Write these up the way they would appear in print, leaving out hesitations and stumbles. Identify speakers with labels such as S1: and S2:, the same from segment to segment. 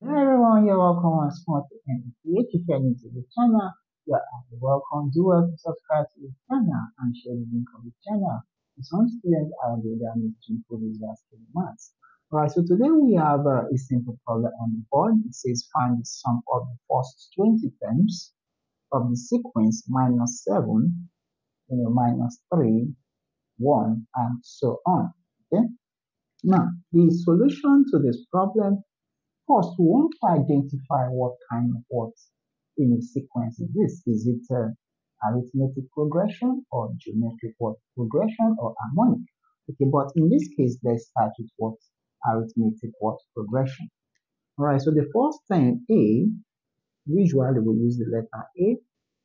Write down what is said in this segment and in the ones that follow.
S1: Hi everyone, you're welcome once more to NPH. If you're new to the channel, you're welcome. Do well to subscribe to the channel and share the link of the channel. For some students out there that need to improve their skill maths. Alright, so today we have a simple problem on the board. It says find the sum of the first 20 terms of the sequence minus 7, minus 3, 1, and so on. Okay. Now, the solution to this problem. First, we want to identify what kind of what in a sequence is this. Is it arithmetic progression or geometric what progression or harmonic? Okay, but in this case, let's start with what arithmetic what progression. All right, so the first term A, usually we use the letter A.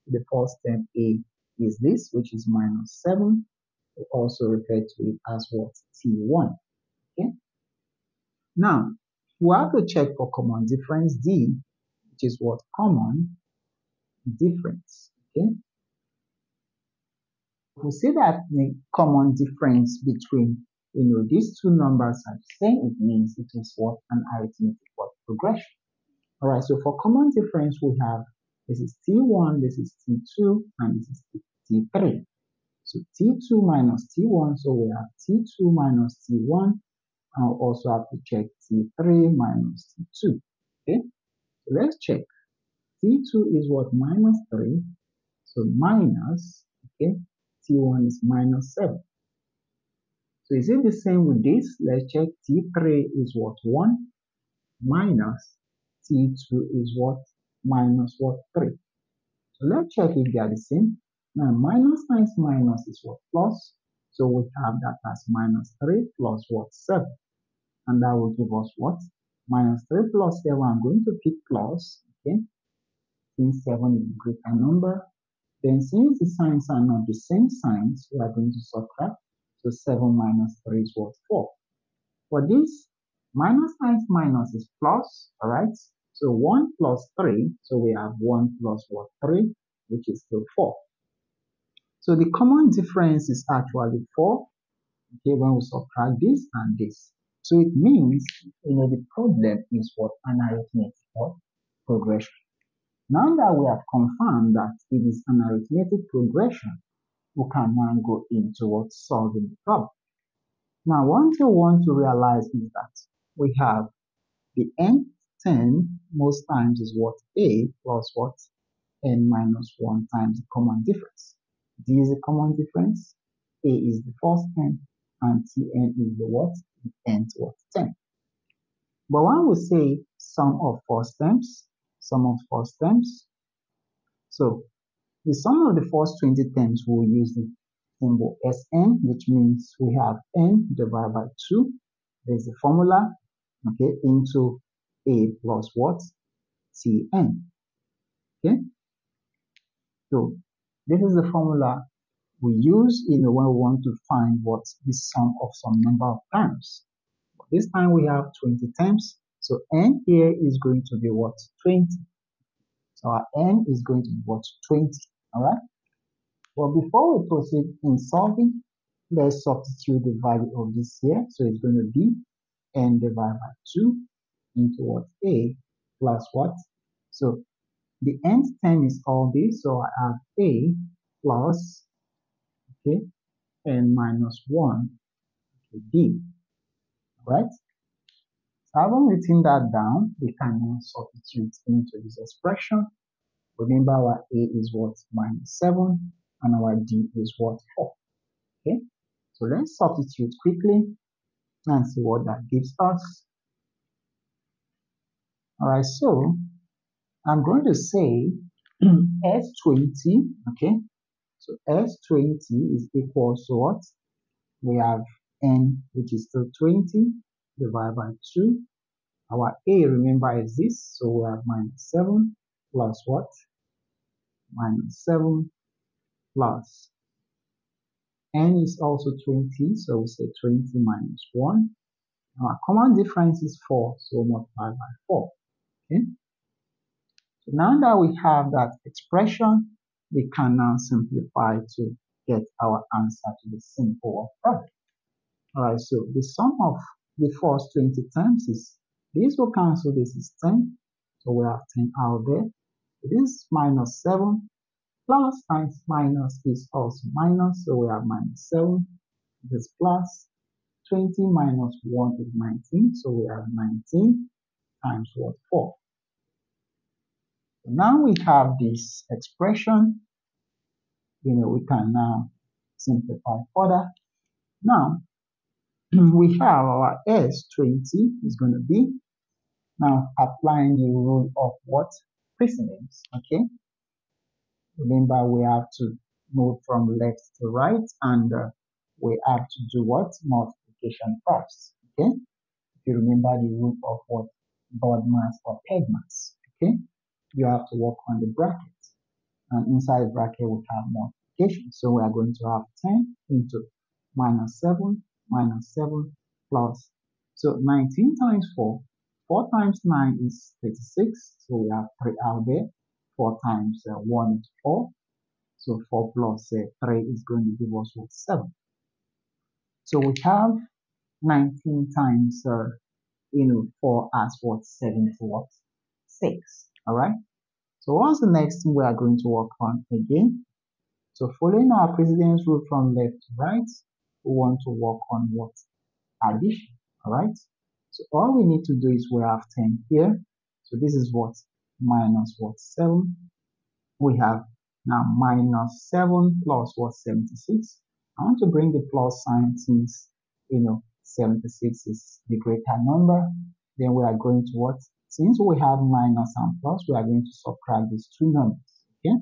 S1: The first term A is this, which is minus 7. We also refer to it as what T1. Okay. Now, we have to check for common difference D, which is what common difference. Okay. We see that the common difference between these two numbers are the same, it means it is what an arithmetic what progression. All right, so for common difference we have this is T1, this is T2, and this is T3. So T2 minus T1, so we have T2 minus T1, and we also have to check T3 minus T2. Okay, so let's check. T2 is what minus 3, so minus, okay, T1 is minus 7. So is it the same with this? Let's check. T3 is what 1 minus T2 is what minus what 3. So let's check if they are the same. Now minus times minus is what plus. So we have that as minus 3 plus what 7. And that will give us what? Minus 3 plus 7. I'm going to pick plus, okay? Since 7 is a greater number. Then since the signs are not the same signs, we are going to subtract. So 7 minus 3 is what? 4. For this, minus times minus is plus, alright? So 1 plus 3, so we have 1 plus what? 3, which is still 4. So the common difference is actually 4, okay, when we subtract this and this. So it means, the problem is what? An arithmetic what? Progression. Now that we have confirmed that it is an arithmetic progression, we can now go into what solving the problem. Now, one thing we want to realize is that we have the nth term most times is what A plus what n minus 1 times the common difference. D is the common difference, A is the first term, and Tn is the what? The nth what term. But when we say sum of first terms, so the sum of the first 20 terms, we'll use the symbol Sn, which means we have n divided by 2. There's a formula, okay, into A plus what? Tn. Okay? So this is the formula we use when we want to find what the sum of some number of terms. This time we have 20 terms, so n here is going to be what? 20. So our n is going to be what? 20. Alright? Well, before we proceed in solving, let's substitute the value of this here. So it's going to be n divided by 2 into what? A plus what? So the nth term is all this, so I have A plus, okay, n minus 1, okay, B, right? So having written that down, we can now substitute into this expression. Remember our A is what? Minus 7, and our D is what? 4, okay? So let's substitute quickly and see what that gives us. All right, so I'm going to say S20, okay? So S20 is equal to what? We have n, which is still 20, divided by 2. Our A, remember, is this, so we have minus 7 plus what? Minus 7 plus n is also 20, so we say 20 minus 1. Our common difference is 4, so multiply by 4. Okay? So now that we have that expression, we can now simplify to get our answer to the simple problem. Alright, so the sum of the first 20 terms is This will cancel. This is 10. So we have 10 out there. This minus 7 plus times minus is also minus. So we have minus 7. This plus 20 minus 1 is 19. So we have 19 times what? 4. So now we have this expression. We can now simplify further. Now, we have our S20 is going to be, now applying the rule of what? Precedence, okay? Remember, we have to move from left to right, and we have to do what? Multiplication first, okay? If you remember the rule of what? BODMAS or PEGMAS, okay? You have to work on the brackets, and inside the bracket we have multiplication. So we are going to have 10 into minus 7 plus. So 19 times 4. 4 times 9 is 36. So we have 3 out there. 4 times 1 is 4. So 4 plus 3 is going to give us what? 7. So we have 19 times 4 as what? 7 to what? 6. Alright. So what's the next thing we are going to work on again? So following our precedence rule from left to right, we want to work on what? Addition. Alright. So all we need to do is we have 10 here. So this is what? Minus what? 7. We have now minus 7 plus what? 76. I want to bring the plus sign since 76 is the greater number. Then we are going to what? Since we have minus and plus, we are going to subtract these two numbers. Okay?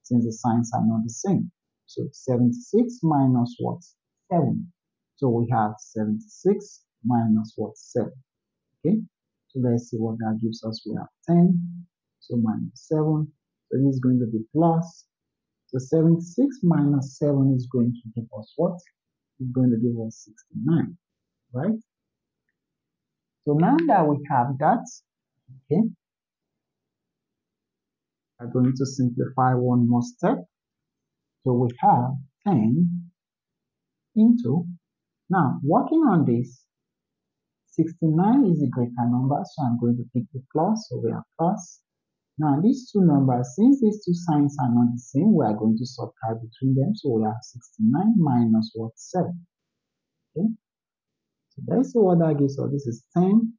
S1: Since the signs are not the same. So 76 minus what? 7. So we have 76 minus what? 7. Okay? So let's see what that gives us. We have 10. So minus 7. So this is going to be plus. So 76 minus 7 is going to give us what? It's going to give us 69. Right? So now that we have that, okay, we're going to simplify one more step. So we have 10 into, now working on this, 69 is a greater number, so I'm going to pick the plus, so we have plus. Now these two numbers, since these two signs are not the same, we are going to subtract between them, so we have 69 minus what? 7. Okay, so let's see what that gives us. This is 10,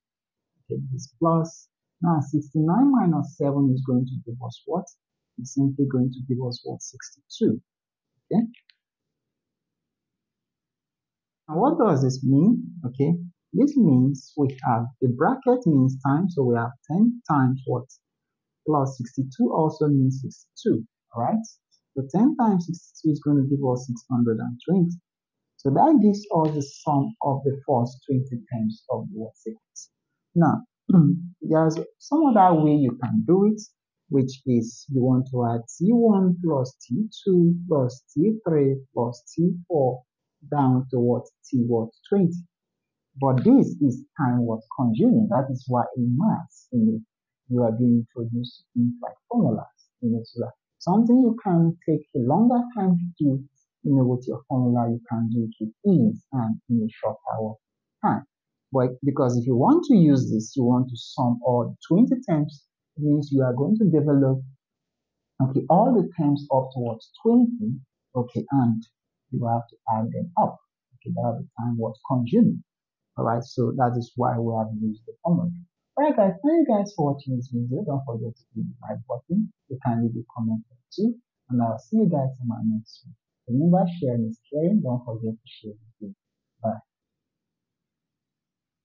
S1: okay, this plus. Now 69 minus 7 is going to give us what? It's simply going to give us what? 62. Okay. Now what does this mean? Okay. This means we have the bracket means time, so we have 10 times what? Plus 62 also means 62. Alright. So 10 times 62 is going to give us 620. So that gives us the sum of the first 20 terms of the word sequence. Now, there's some other way you can do it, which is you want to add T1 plus T2 plus T3 plus T4 down to what? T20. But this is time what? Consuming. That is why in maths, you are being introduced to things like formulas. So that something you can take a longer time to do, with your formula, you can do it with ease and in a shorter time. But because if you want to use this, you want to sum all 20 terms, it means you are going to develop, okay, all the terms up towards 20, okay, and you have to add them up. Okay, that the time was consuming. Alright, so that is why we have used the formula. Alright guys, thank you guys for watching this video. Don't forget to hit the like button. You can leave a comment too. And I'll see you guys in my next one. Remember, sharing is caring. Don't forget to share the video. Bye.